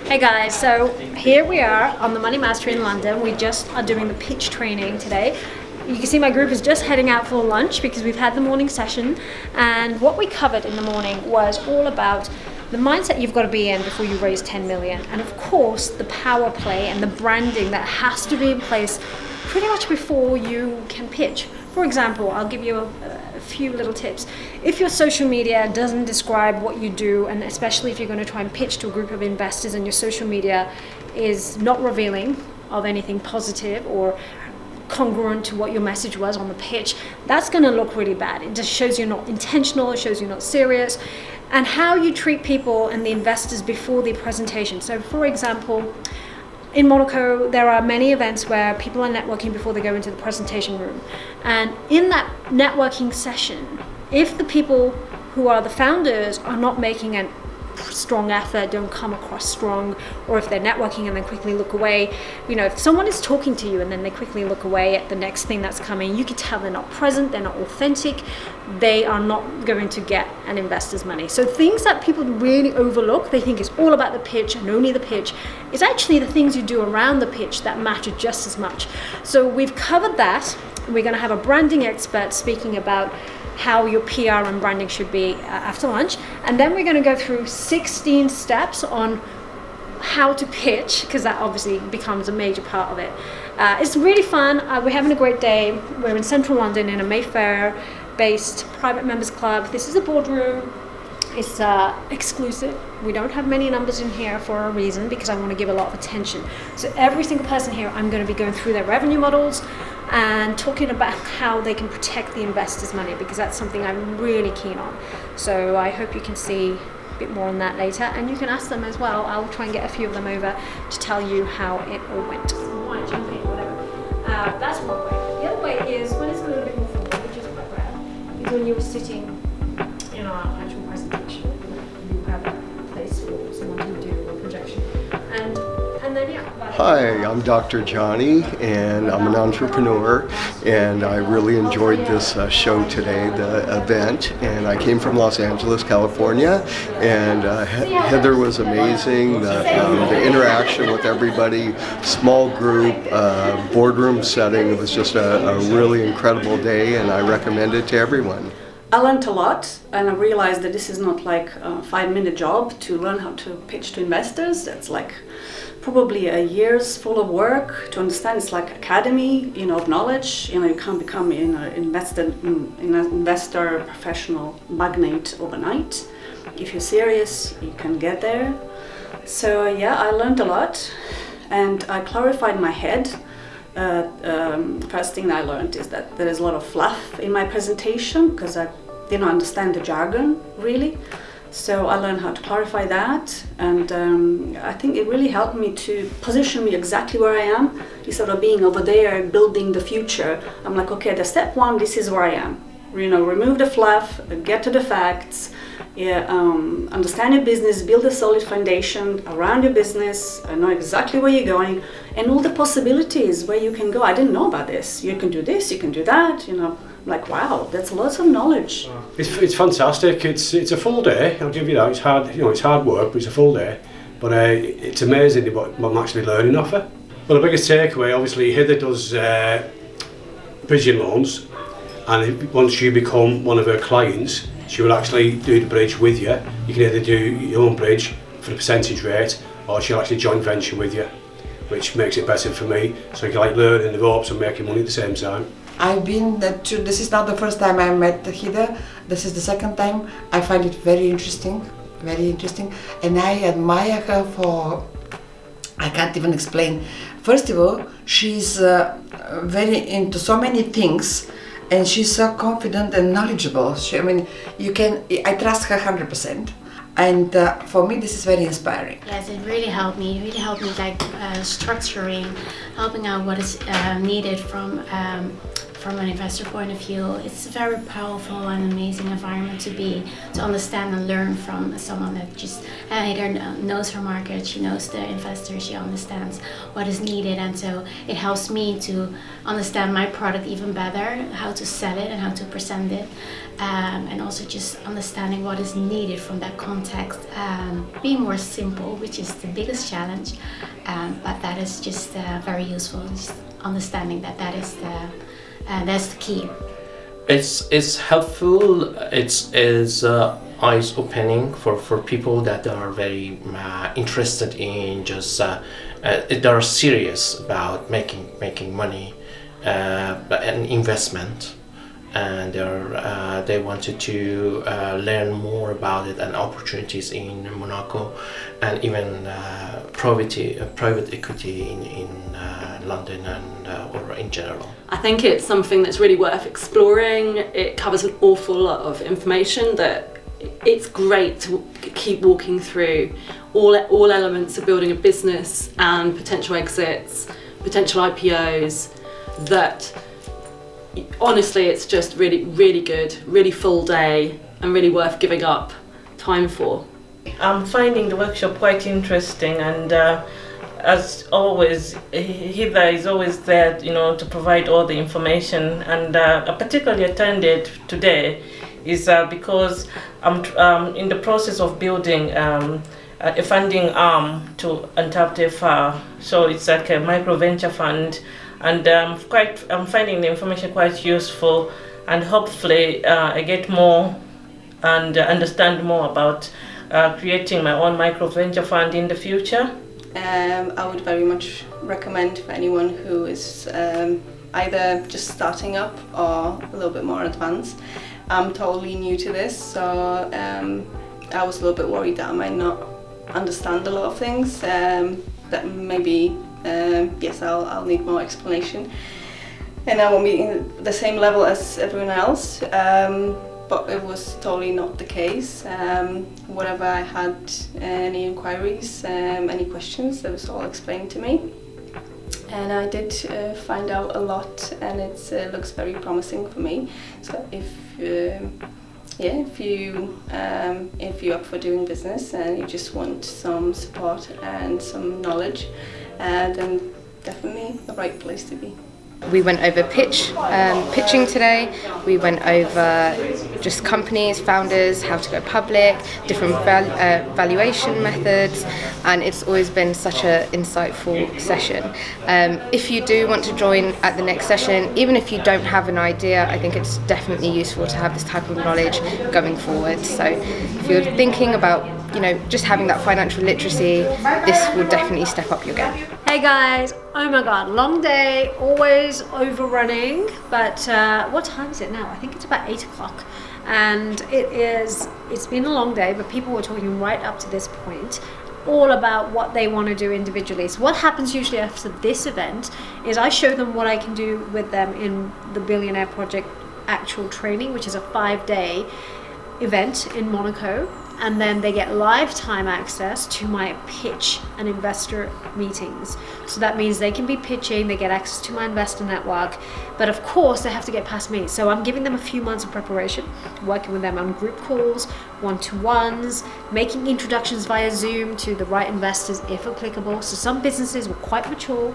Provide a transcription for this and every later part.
Hey guys, so here we are on the Money Mastery in London. We just are doing the pitch training today. You can see my group is just heading out for lunch because we've had the morning session, and what we covered in the morning was all about the mindset you've got to be in before you raise 10 million, and of course the power play and the branding that has to be in place pretty much before you can pitch. For example, I'll give you a few little tips. If your social media doesn't describe what you do, and especially if you're going to try and pitch to a group of investors and your social media is not revealing of anything positive or congruent to what your message was on the pitch, that's going to look really bad. It just shows you're not intentional, it shows you're not serious. And how you treat people and the investors before the presentation. So for example, in Monaco, there are many events where people are networking before they go into the presentation room. And in that networking session, if the people who are the founders are not making a strong effort, don't come across strong, or if they're networking and then quickly look away, if someone is talking to you and then they quickly look away at the next thing that's coming, you can tell they're not present, they're not authentic, they are not going to get an investor's money. So things that people really overlook, they think it's all about the pitch and only the pitch, is actually the things you do around the pitch that matter just as much. So we've covered that. We're going to have a branding expert speaking about how your PR and branding should be after lunch. And then we're going to go through 16 steps on how to pitch, because that obviously becomes a major part of it. It's really fun. We're having a great day. We're in central London in a Mayfair-based private members club. This is a boardroom. It's exclusive. We don't have many numbers in here for a reason, because I want to give a lot of attention. So every single person here, I'm going to be going through their revenue models and talking about how they can protect the investors' money, because that's something I'm really keen on. So I hope you can see a bit more on that later, and you can ask them as well. I'll try and get a few of them over to tell you how it all went. You want to jump in, whatever. That's one way. The other way is when it's a little bit more formal, which is quite rare, is when you're sitting in our actual presentation. You have a place for someone to do a projection. And then, yeah. Hi, I'm Dr. Johnny, and I'm an entrepreneur, and I really enjoyed this show today, the event, and I came from Los Angeles, California, and Hither was amazing, the interaction with everybody, small group, boardroom setting. It was just a really incredible day, and I recommend it to everyone. I learned a lot, and I realized that this is not like a 5-minute job to learn how to pitch to investors. That's like probably a year's full of work to understand. It's like academy, of knowledge. You can't become an investor, professional magnate overnight. If you're serious, you can get there. So yeah, I learned a lot, and I clarified my head. First thing I learned is that there is a lot of fluff in my presentation because I didn't understand the jargon really. So I learned how to clarify that, and I think it really helped me to position me exactly where I am instead of being over there building the future. I'm like, okay, the step one, this is where I am. Remove the fluff, get to the facts. Understand your business, build a solid foundation around your business, know exactly where you're going and all the possibilities where you can go. I didn't know about this. You can do this, you can do that, like wow, that's lots of knowledge. It's fantastic. It's a full day, I'll give you that. It's hard, it's hard work, but it's a full day. But it's amazing what I'm actually learning off it. Well, the biggest takeaway, obviously, Hither does bridging loans, and once you become one of her clients, she will actually do the bridge with you. You can either do your own bridge for the percentage rate, or she'll actually joint venture with you, which makes it better for me. So you can learning the ropes and making money at the same time. I've been this is not the first time I met Hither. This is the second time. I find it very interesting, and I admire her for, I can't even explain. First of all, she's very into so many things, and she's so confident and knowledgeable. I trust her 100%. And for me, this is very inspiring. Yes, it really helped me. It really helped me structuring, helping out what is needed from from an investor point of view, it's a very powerful and amazing environment to understand and learn from someone that just either knows her market, she knows the investors, she understands what is needed, and so it helps me to understand my product even better, how to sell it and how to present it, and also just understanding what is needed from that context, being more simple, which is the biggest challenge, but that is just very useful, just understanding that is that's the key. It's helpful. It is eyes opening for people that are very interested in just they are serious about making money, an investment, and they wanted to learn more about it and opportunities in Monaco, and even private equity in London and or in general. I think it's something that's really worth exploring. It covers an awful lot of information that it's great to keep walking through all elements of building a business and potential exits, potential IPOs. That honestly, it's just really good, really full day, and really worth giving up time for. I'm finding the workshop quite interesting, and as always, Hither is always there, to provide all the information. And I particularly attended today is because I'm in the process of building a funding arm to Untapped FR. So it's like a micro venture fund, and I'm finding the information quite useful, and hopefully I get more and understand more about creating my own micro venture fund in the future. I would very much recommend for anyone who is either just starting up or a little bit more advanced. I'm totally new to this, so I was a little bit worried that I might not understand a lot of things, that maybe, yes, I'll need more explanation, and I won't be in the same level as everyone else. But it was totally not the case. Whatever I had, any inquiries, any questions, that was all explained to me. And I did find out a lot, and it looks very promising for me. So if you're up for doing business and you just want some support and some knowledge, then definitely the right place to be. We went over pitching today. We went over just companies, founders, how to go public, different valuation methods, and it's always been such an insightful session. If you do want to join at the next session, even if you don't have an idea, I think it's definitely useful to have this type of knowledge going forward. So if you're thinking about just having that financial literacy, this will definitely step up your game. Hey guys, oh my god, long day, always overrunning, but what time is it now? I think it's about 8 o'clock, and it's been a long day, but people were talking right up to this point all about what they want to do individually. So what happens usually after this event is I show them what I can do with them in the Billionaire Project actual training, which is a 5-day event in Monaco, and then they get lifetime access to my pitch and investor meetings. So that means they can be pitching, they get access to my investor network, but of course they have to get past me. So I'm giving them a few months of preparation, working with them on group calls, one-to-ones, making introductions via Zoom to the right investors if applicable. So some businesses were quite mature,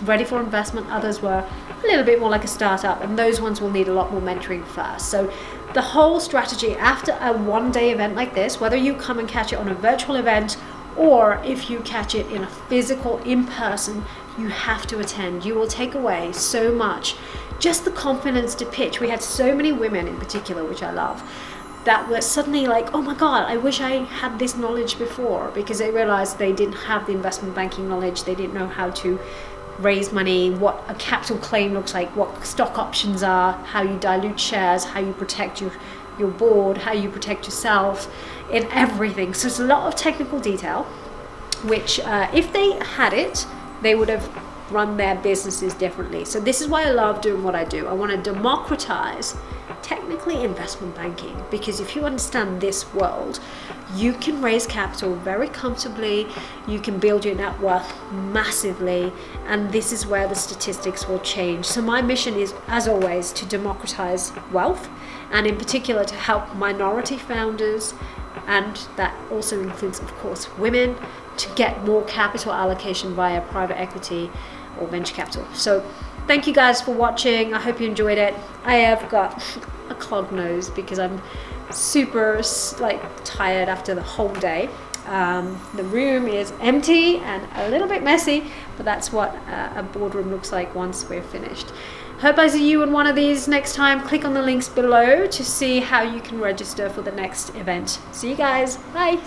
ready for investment, others were a little bit more like a startup, and those ones will need a lot more mentoring first. So the whole strategy after a 1-day event like this, whether you come and catch it on a virtual event or if you catch it in a physical, in-person, you have to attend. You will take away so much. Just the confidence to pitch. We had so many women in particular, which I love, that were suddenly like, oh my God, I wish I had this knowledge before, because they realized they didn't have the investment banking knowledge. They didn't know how to raise money, what a capital claim looks like, what stock options are, how you dilute shares, how you protect your board, how you protect yourself, in everything. So it's a lot of technical detail, which if they had it, they would have run their businesses differently. So this is why I love doing what I do. I want to democratize technically investment banking, because if you understand this world, you can raise capital very comfortably, you can build your net worth massively, and this is where the statistics will change. So my mission is, as always, to democratize wealth, and in particular to help minority founders, and that also includes, of course, women, to get more capital allocation via private equity or venture capital. So thank you guys for watching. I hope you enjoyed it. I have got a clogged nose because I'm super tired after the whole day. The room is empty and a little bit messy, but that's what a boardroom looks like once we're finished. Hope I see you in one of these next time. Click on the links below to see how you can register for the next event. See you guys. Bye.